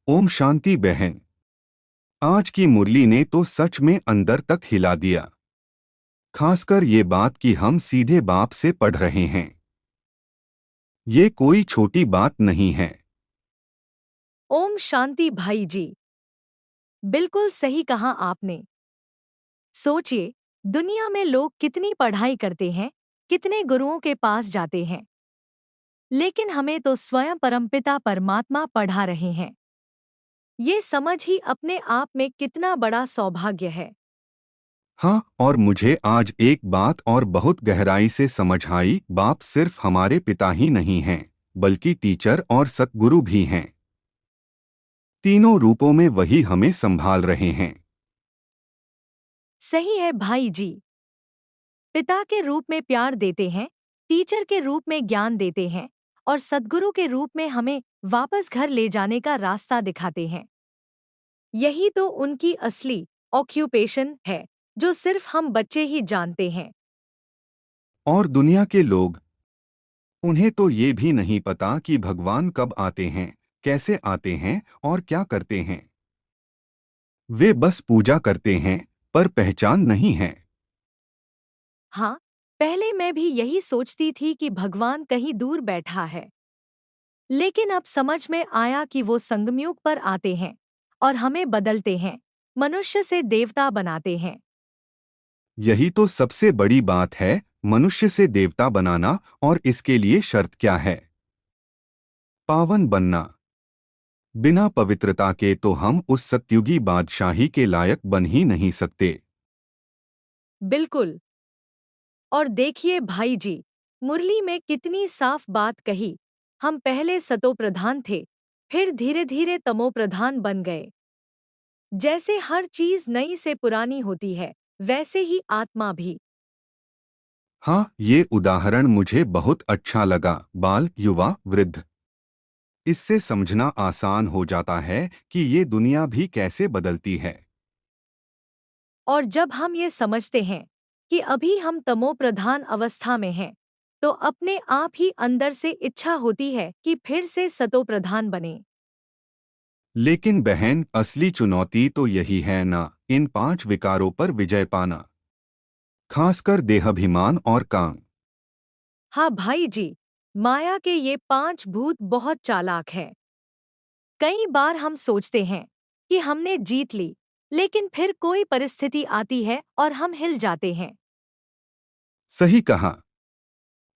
ओम शांति बहन। आज की मुरली ने तो सच में अंदर तक हिला दिया। खासकर ये बात कि हम सीधे बाप से पढ़ रहे हैं। ये कोई छोटी बात नहीं है। ओम शांति भाई जी। बिल्कुल सही कहा आपने। सोचिए, दुनिया में लोग कितनी पढ़ाई करते हैं, कितने गुरुओं के पास जाते हैं, लेकिन हमें तो स्वयं परमपिता परमात्मा पढ़ा रहे हैं। ये समझ ही अपने आप में कितना बड़ा सौभाग्य है। हाँ, और मुझे आज एक बात और बहुत गहराई से समझ आई। बाप सिर्फ हमारे पिता ही नहीं हैं, बल्कि टीचर और सतगुरु भी हैं। तीनों रूपों में वही हमें संभाल रहे हैं। सही है भाई जी। पिता के रूप में प्यार देते हैं, टीचर के रूप में ज्ञान देते हैं और सद्गुरु के रूप में हमें वापस घर ले जाने का रास्ता दिखाते हैं। यही तो उनकी असली ऑक्यूपेशन है, जो सिर्फ हम बच्चे ही जानते हैं। और दुनिया के लोग, उन्हें तो ये भी नहीं पता कि भगवान कब आते हैं, कैसे आते हैं और क्या करते हैं। वे बस पूजा करते हैं, पर पहचान नहीं है। हाँ, पहले मैं भी यही सोचती थी कि भगवान कहीं दूर बैठा है, लेकिन अब समझ में आया कि वो संगमयुग पर आते हैं और हमें बदलते हैं, मनुष्य से देवता बनाते हैं। यही तो सबसे बड़ी बात है, मनुष्य से देवता बनाना। और इसके लिए शर्त क्या है? पावन बनना। बिना पवित्रता के तो हम उस सत्युगी बादशाही के लायक बन ही नहीं सकते। बिल्कुल। और देखिए भाई जी, मुरली में कितनी साफ बात कही। हम पहले सतो प्रधान थे, फिर धीरे धीरे तमो प्रधान बन गए। जैसे हर चीज नई से पुरानी होती है, वैसे ही आत्मा भी। हाँ, ये उदाहरण मुझे बहुत अच्छा लगा। बाल, युवा, वृद्ध। इससे समझना आसान हो जाता है कि ये दुनिया भी कैसे बदलती है। और जब हम ये समझते हैं कि अभी हम तमो प्रधान अवस्था में हैं, तो अपने आप ही अंदर से इच्छा होती है कि फिर से सतो प्रधान बने। लेकिन बहन, असली चुनौती तो यही है ना, इन 5 विकारों पर विजय पाना। खासकर देहाभिमान और काम। हाँ भाई जी, माया के ये 5 भूत बहुत चालाक हैं। कई बार हम सोचते हैं कि हमने जीत ली, लेकिन फिर कोई परिस्थिति आती है और हम हिल जाते हैं। सही कहा।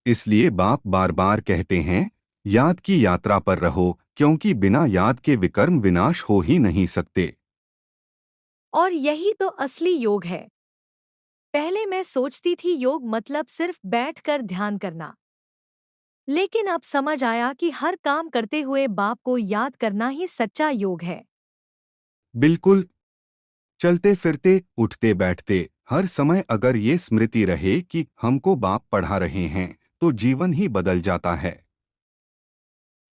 इसलिए बाप बार बार कहते हैं, याद की यात्रा पर रहो, क्योंकि बिना याद के विकर्म विनाश हो ही नहीं सकते। और यही तो असली योग है। पहले मैं सोचती थी योग मतलब सिर्फ बैठकर ध्यान करना, लेकिन अब समझ आया कि हर काम करते हुए बाप को याद करना ही सच्चा योग है। बिल्कुल। चलते फिरते, उठते बैठते, हर समय अगर ये स्मृति रहे कि हमको बाप पढ़ा रहे हैं, तो जीवन ही बदल जाता है।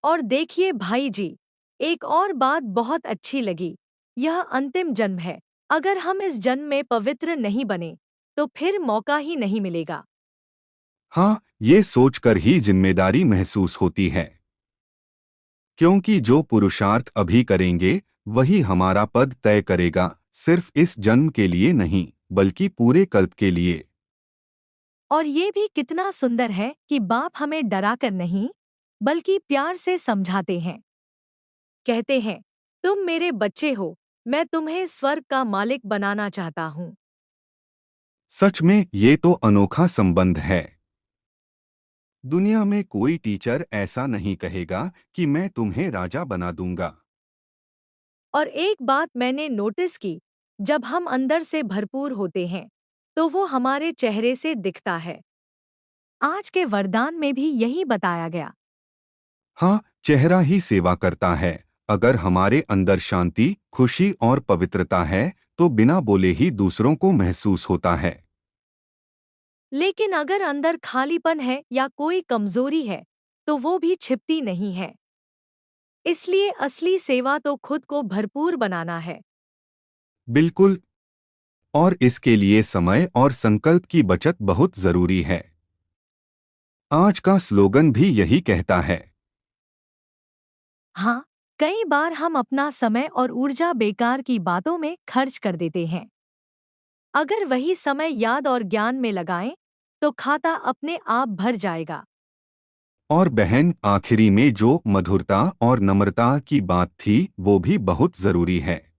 और देखिए भाई जी, एक और बात बहुत अच्छी लगी। यह अंतिम जन्म है। अगर हम इस जन्म में पवित्र नहीं बने, तो फिर मौका ही नहीं मिलेगा। हाँ, ये सोचकर ही जिम्मेदारी महसूस होती है। क्योंकि जो पुरुषार्थ अभी करेंगे, वही हमारा पद तय करेगा। सिर्फ इस जन्म के लिए नहीं, बल्कि पूरे कल्प के लिए। और ये भी कितना सुंदर है कि बाप हमें डराकर नहीं, बल्कि प्यार से समझाते हैं। कहते हैं, तुम मेरे बच्चे हो, मैं तुम्हें स्वर्ग का मालिक बनाना चाहता हूँ। सच में ये तो अनोखा संबंध है। दुनिया में कोई टीचर ऐसा नहीं कहेगा कि मैं तुम्हें राजा बना दूंगा। और एक बात मैंने नोटिस की, जब हम अंदर से भरपूर होते हैं, तो वो हमारे चेहरे से दिखता है। आज के वरदान में भी यही बताया गया। हाँ, चेहरा ही सेवा करता है। अगर हमारे अंदर शांति, खुशी और पवित्रता है, तो बिना बोले ही दूसरों को महसूस होता है। लेकिन अगर अंदर खालीपन है या कोई कमजोरी है, तो वो भी छिपती नहीं है। इसलिए असली सेवा तो खुद को भरपूर बनाना है। बिल्कुल। और इसके लिए समय और संकल्प की बचत बहुत जरूरी है। आज का स्लोगन भी यही कहता है। हाँ, कई बार हम अपना समय और ऊर्जा बेकार की बातों में खर्च कर देते हैं। अगर वही समय याद और ज्ञान में लगाएं, तो खाता अपने आप भर जाएगा। और बहन, आखिरी में जो मधुरता और नम्रता की बात थी वो भी बहुत जरूरी है।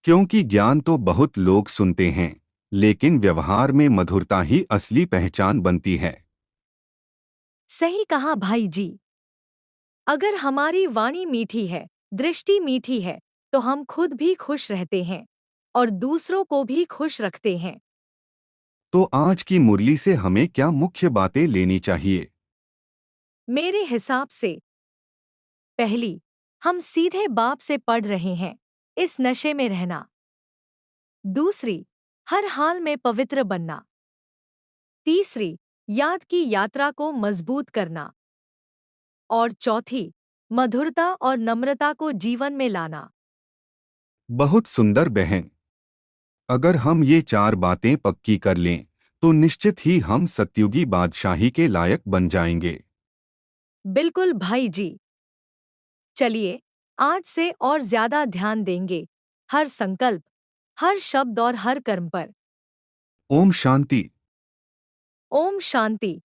क्योंकि ज्ञान तो बहुत लोग सुनते हैं, लेकिन व्यवहार में मधुरता ही असली पहचान बनती है। सही कहा भाई जी। अगर हमारी वाणी मीठी है, दृष्टि मीठी है, तो हम खुद भी खुश रहते हैं और दूसरों को भी खुश रखते हैं। तो आज की मुरली से हमें क्या मुख्य बातें लेनी चाहिए? मेरे हिसाब से पहली, हम सीधे बाप से पढ़ रहे हैं, इस नशे में रहना। दूसरी, हर हाल में पवित्र बनना। तीसरी, याद की यात्रा को मजबूत करना। और चौथी, मधुरता और नम्रता को जीवन में लाना। बहुत सुंदर बहन। अगर हम ये 4 बातें पक्की कर लें, तो निश्चित ही हम सतयुगी बादशाही के लायक बन जाएंगे। बिल्कुल भाई जी। चलिए, आज से और ज्यादा ध्यान देंगे, हर संकल्प, हर शब्द और हर कर्म पर। ओम शांति। ओम शांति।